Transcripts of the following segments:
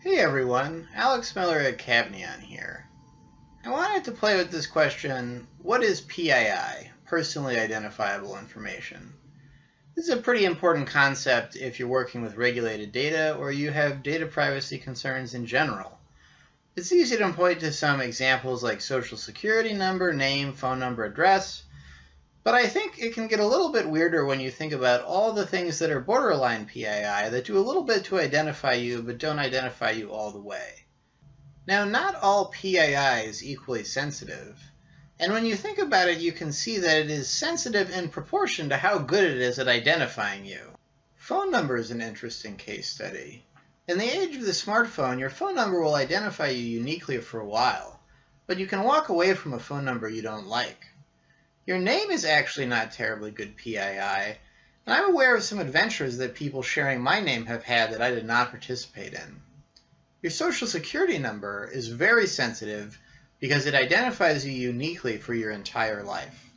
Hey everyone, Alex Miller at Cabneon here. I wanted to play with this question, what is PII, Personally Identifiable Information? This is a pretty important concept if you're working with regulated data or you have data privacy concerns in general. It's easy to point to some examples like social security number, name, phone number, address, but I think it can get a little bit weirder when you think about all the things that are borderline PII that do a little bit to identify you but don't identify you all the way. Now, not all PII is equally sensitive, and when you think about it, you can see that it is sensitive in proportion to how good it is at identifying you. Phone number is an interesting case study. In the age of the smartphone, your phone number will identify you uniquely for a while, but you can walk away from a phone number you don't like. Your name is actually not terribly good PII, and I'm aware of some adventures that people sharing my name have had that I did not participate in. Your social security number is very sensitive because it identifies you uniquely for your entire life.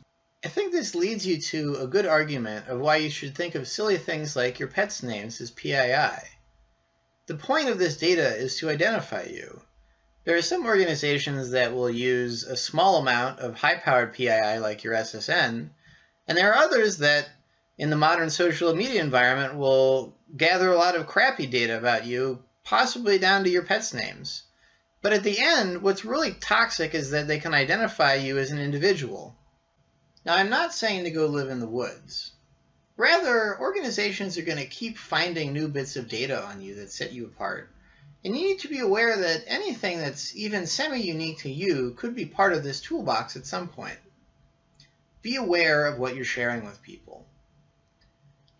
I think this leads you to a good argument of why you should think of silly things like your pet's names as PII. The point of this data is to identify you. There are some organizations that will use a small amount of high-powered PII like your SSN, and there are others that, in the modern social media environment, will gather a lot of crappy data about you, possibly down to your pets' names. But at the end, what's really toxic is that they can identify you as an individual. Now, I'm not saying to go live in the woods. Rather, organizations are going to keep finding new bits of data on you that set you apart. And you need to be aware that anything that's even semi-unique to you could be part of this toolbox at some point. Be aware of what you're sharing with people.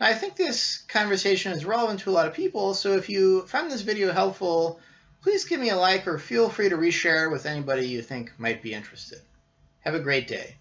Now, I think this conversation is relevant to a lot of people, so if you found this video helpful, please give me a like or feel free to reshare it with anybody you think might be interested. Have a great day.